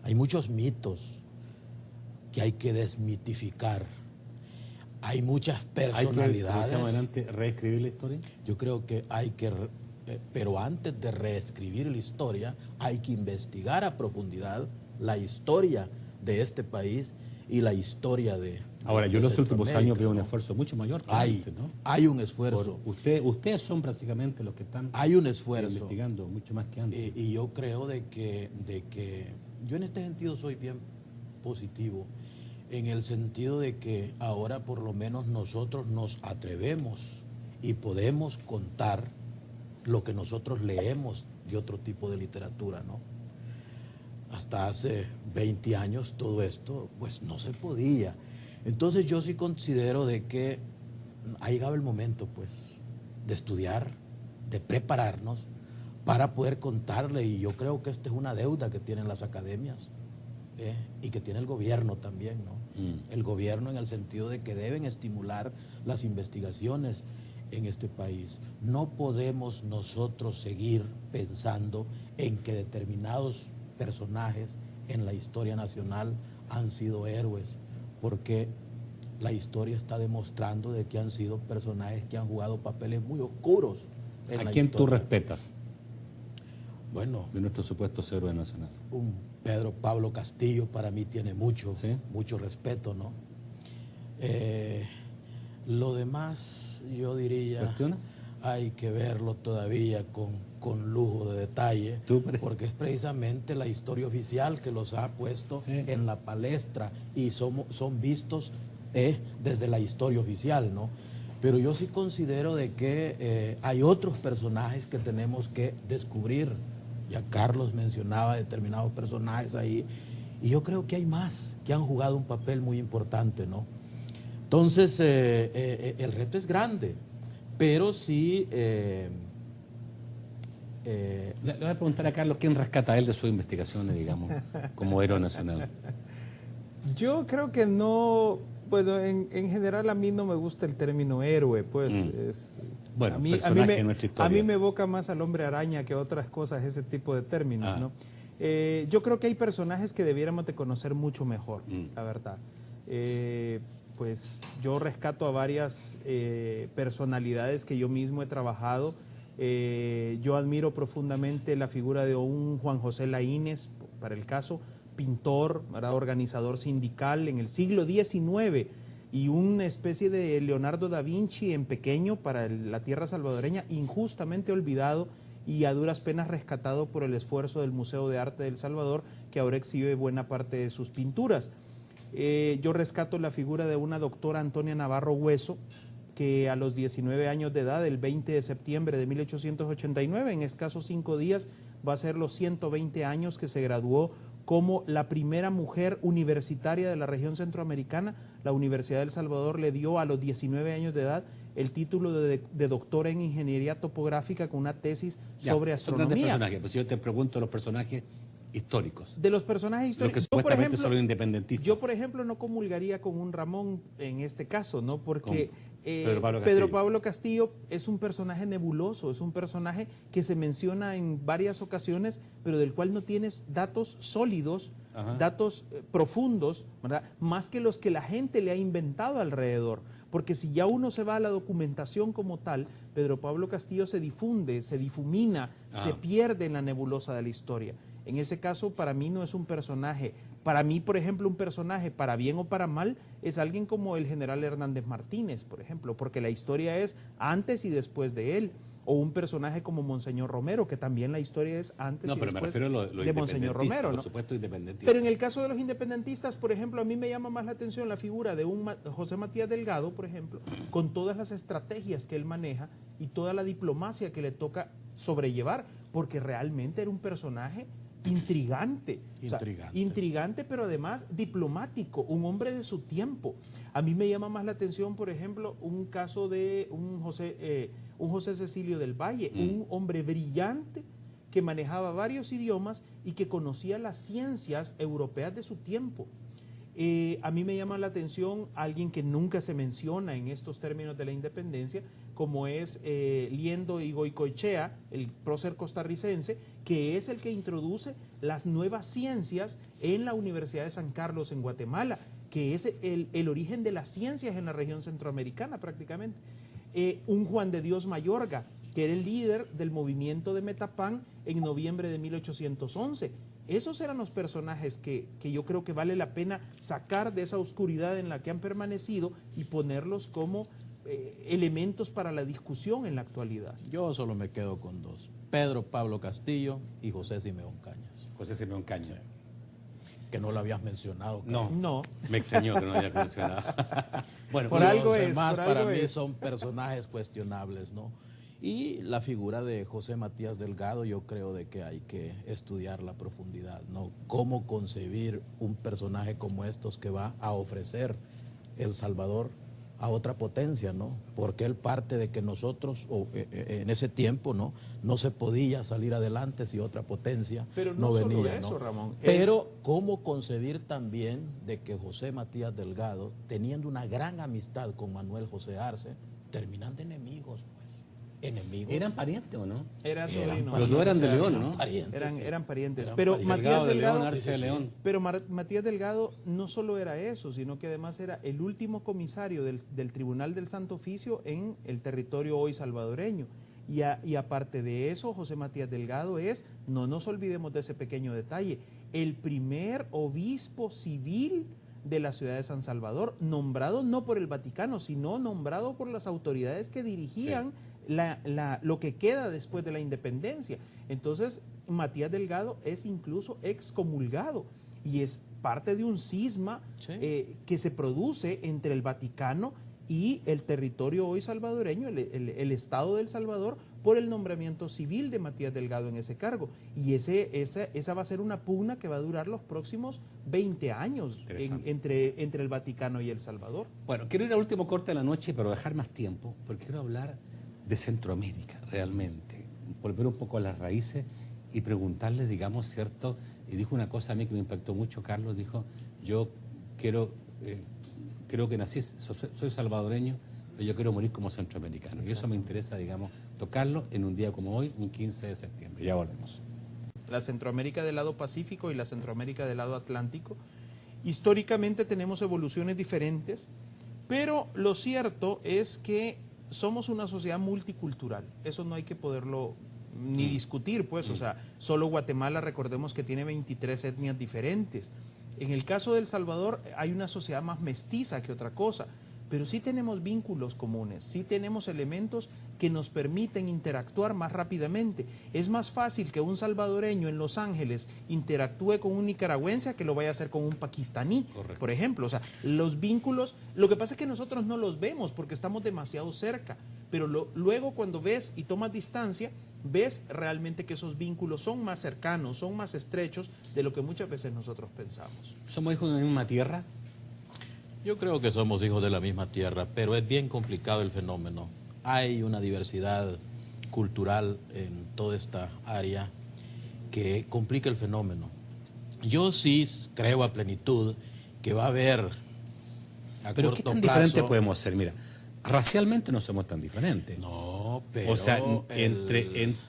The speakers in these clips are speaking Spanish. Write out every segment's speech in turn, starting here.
Hay muchos mitos que hay que desmitificar. Hay muchas personalidades. ¿Hay que, adelante, reescribir la historia? Yo creo que hay que, pero antes de reescribir la historia, hay que investigar a profundidad la historia de este país y la historia de Ahora, yo en los últimos años veo un ¿no? esfuerzo mucho mayor que hay, antes, ¿no? Hay un esfuerzo. Ustedes son básicamente los que están hay un esfuerzo, investigando mucho más que antes. Y yo creo de que yo en este sentido soy bien positivo, en el sentido de que ahora por lo menos nosotros nos atrevemos y podemos contar lo que nosotros leemos de otro tipo de literatura, ¿no? Hasta hace 20 años todo esto pues no se podía. Entonces yo sí considero de que ha llegado el momento pues de estudiar, de prepararnos para poder contarle, y yo creo que esta es una deuda que tienen las academias y que tiene el gobierno también, ¿no? El gobierno en el sentido de que deben estimular las investigaciones en este país. No podemos nosotros seguir pensando en que determinados personajes en la historia nacional han sido héroes, porque la historia está demostrando de que han sido personajes que han jugado papeles muy oscuros en la historia. ¿A quién tú respetas? Bueno, de nuestros supuestos héroes nacionales. Un Pedro Pablo Castillo para mí tiene mucho, ¿sí? mucho respeto, ¿no? Lo demás, yo diría, ¿cuestiones? Hay que verlo todavía con lujo de detalle, porque es precisamente la historia oficial que los ha puesto sí. en la palestra y son vistos desde la historia oficial, ¿no? Pero yo sí considero de que hay otros personajes que tenemos que descubrir. Ya Carlos mencionaba determinados personajes ahí, y yo creo que hay más que han jugado un papel muy importante, ¿no? Entonces, el reto es grande, pero sí... Le voy a preguntar a Carlos, ¿quién rescata a él de sus investigaciones, digamos, como héroe nacional? Yo creo que no... Bueno, en general a mí no me gusta el término héroe, pues es... Bueno, personaje de nuestra historia. A mí me evoca más al hombre araña que otras cosas ese tipo de términos, ¿no? Yo creo que hay personajes que debiéramos de conocer mucho mejor, la verdad. Pues yo rescato a varias personalidades que yo mismo he trabajado. Yo admiro profundamente la figura de un Juan José Laínez, para el caso, pintor, ¿verdad? Organizador sindical en el siglo XIX, y una especie de Leonardo da Vinci en pequeño para la tierra salvadoreña, injustamente olvidado y a duras penas rescatado por el esfuerzo del Museo de Arte del Salvador, que ahora exhibe buena parte de sus pinturas. Yo rescato la figura de una doctora Antonia Navarro Hueso, que a los 19 años de edad, el 20 de septiembre de 1889, en escasos 5 días, va a ser los 120 años que se graduó como la primera mujer universitaria de la región centroamericana. La Universidad del Salvador le dio a los 19 años de edad el título de doctora en ingeniería topográfica con una tesis sobre astronomía. Pues yo te pregunto los personajes históricos. De los personajes históricos. Los que supuestamente son los independentistas. Yo, por ejemplo, no comulgaría con un Ramón en este caso, ¿no? Porque Pedro Pablo Castillo es un personaje nebuloso, es un personaje que se menciona en varias ocasiones, pero del cual no tienes datos sólidos, datos profundos, ¿verdad? Más que los que la gente le ha inventado alrededor. Porque si ya uno se va a la documentación como tal, Pedro Pablo Castillo se difunde, se difumina, se pierde en la nebulosa de la historia. En ese caso, para mí no es un personaje. Para mí, por ejemplo, un personaje, para bien o para mal, es alguien como el general Hernández Martínez, por ejemplo, porque la historia es antes y después de él. O un personaje como Monseñor Romero, que también la historia es antes y después de Monseñor Romero, ¿no? Por supuesto, independentista. Pero en el caso de los independentistas, por ejemplo, a mí me llama más la atención la figura de un José Matías Delgado, por ejemplo, con todas las estrategias que él maneja y toda la diplomacia que le toca sobrellevar, porque realmente era un personaje intrigante. Intrigante, pero además diplomático, un hombre de su tiempo. A mí me llama más la atención, por ejemplo, un caso de un José Cecilio del Valle, un hombre brillante que manejaba varios idiomas y que conocía las ciencias europeas de su tiempo. A mí me llama la atención alguien que nunca se menciona en estos términos de la independencia, como es Liendo y Goicoechea, el prócer costarricense, que es el que introduce las nuevas ciencias en la Universidad de San Carlos en Guatemala, que es el origen de las ciencias en la región centroamericana prácticamente. Un Juan de Dios Mayorga, que era el líder del movimiento de Metapán en noviembre de 1811. Esos eran los personajes que yo creo que vale la pena sacar de esa oscuridad en la que han permanecido y ponerlos como elementos para la discusión en la actualidad. Yo solo me quedo con dos: Pedro Pablo Castillo y José Simeón Cañas. José Simeón Cañas. Sí. Que no lo habías mencionado. No. Me extrañó que no lo hayas mencionado. Bueno, por algo es. Demás para mí son personajes cuestionables, ¿no? Y la figura de José Matías Delgado, yo creo de que hay que estudiarla a profundidad, ¿no? Cómo concebir un personaje como estos que va a ofrecer El Salvador a otra potencia, ¿no? Porque él parte de que nosotros, en ese tiempo, no se podía salir adelante si otra potencia pero no venía. Solo eso, ¿no? Ramón. Pero cómo concebir también de que José Matías Delgado, teniendo una gran amistad con Manuel José Arce, terminan de enemigos, pues. Enemigos. ¿Eran parientes o no? Era sobrino. Los dos eran de León, ¿no? Eran parientes. Eran Pero parientes. Matías Delgado, Arce de León. Pero Matías Delgado no solo era eso, sino que además era el último comisario del Tribunal del Santo Oficio en el territorio hoy salvadoreño. Y aparte de eso, José Matías Delgado es, no nos olvidemos de ese pequeño detalle, el primer obispo civil de la ciudad de San Salvador, nombrado no por el Vaticano, sino nombrado por las autoridades que dirigían lo que queda después de la independencia. Entonces, Matías Delgado es incluso excomulgado y es parte de un cisma que se produce entre el Vaticano y el territorio hoy salvadoreño, el Estado de El Salvador, por el nombramiento civil de Matías Delgado en ese cargo. Y esa va a ser una pugna que va a durar los próximos 20 años entre el Vaticano y El Salvador. Bueno, quiero ir al último corte de la noche, pero dejar más tiempo, porque quiero hablar de Centroamérica, realmente. Volver un poco a las raíces y preguntarles, digamos, ¿cierto? Y dijo una cosa a mí que me impactó mucho, Carlos, dijo, yo creo que nací, soy salvadoreño, pero yo quiero morir como centroamericano. Y eso me interesa, digamos, tocarlo en un día como hoy, un 15 de septiembre. Ya volvemos. La Centroamérica del lado Pacífico y la Centroamérica del lado Atlántico. Históricamente tenemos evoluciones diferentes, pero lo cierto es que somos una sociedad multicultural. Eso no hay que poderlo ni discutir, pues. O sea, solo Guatemala, recordemos que tiene 23 etnias diferentes. En el caso de El Salvador hay una sociedad más mestiza que otra cosa, pero sí tenemos vínculos comunes, sí tenemos elementos que nos permiten interactuar más rápidamente. Es más fácil que un salvadoreño en Los Ángeles interactúe con un nicaragüense que lo vaya a hacer con un pakistaní, correcto, por ejemplo. O sea, los vínculos, lo que pasa es que nosotros no los vemos porque estamos demasiado cerca, pero luego cuando ves y tomas distancia, ves realmente que esos vínculos son más cercanos, son más estrechos de lo que muchas veces nosotros pensamos. ¿Somos hijos de la misma tierra? Yo creo que somos hijos de la misma tierra, pero es bien complicado el fenómeno. Hay una diversidad cultural en toda esta área que complica el fenómeno. Yo sí creo a plenitud que va a haber a ¿Pero corto qué tan plazo, diferente podemos ser? Mira, racialmente no somos tan diferentes. No, pero... O sea,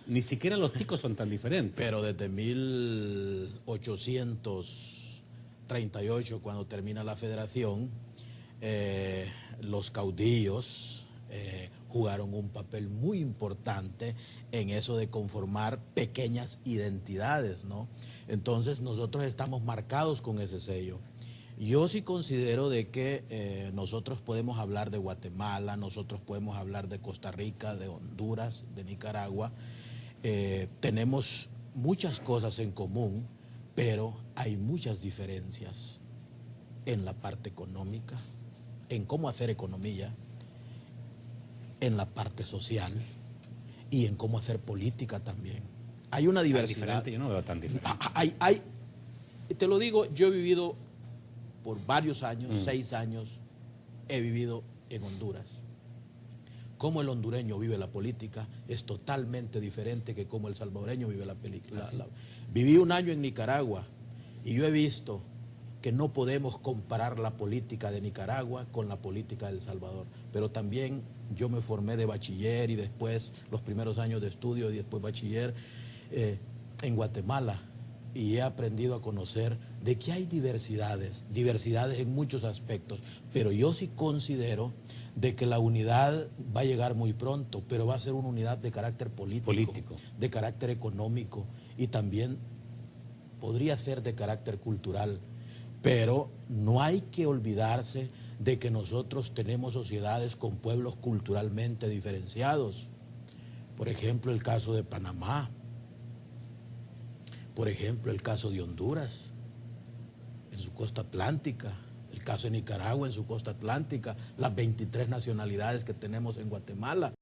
ni siquiera los ticos son tan diferentes. Pero desde 1838, cuando termina la federación, los caudillos jugaron un papel muy importante en eso de conformar pequeñas identidades, ¿no? Entonces nosotros estamos marcados con ese sello. Yo sí considero de que nosotros podemos hablar de Guatemala, nosotros podemos hablar de Costa Rica, de Honduras, de Nicaragua. Tenemos muchas cosas en común, pero hay muchas diferencias en la parte económica, en cómo hacer economía, en la parte social y en cómo hacer política también. Hay una diversidad. Yo no veo tan diferente. Te lo digo, yo he vivido por varios años, 6 años, he vivido en Honduras. Cómo el hondureño vive la política es totalmente diferente que cómo el salvadoreño vive la política. Viví un año en Nicaragua y yo he visto que no podemos comparar la política de Nicaragua con la política de El Salvador. Pero también yo me formé de bachiller y después los primeros años de estudio y después bachiller en Guatemala, y he aprendido a conocer de que hay diversidades en muchos aspectos, pero yo sí considero de que la unidad va a llegar muy pronto, pero va a ser una unidad de carácter político, de carácter económico y también podría ser de carácter cultural. Pero no hay que olvidarse de que nosotros tenemos sociedades con pueblos culturalmente diferenciados. Por ejemplo, el caso de Panamá. Por ejemplo, el caso de Honduras, en su costa atlántica. El caso de Nicaragua en su costa atlántica. Las 23 nacionalidades que tenemos en Guatemala.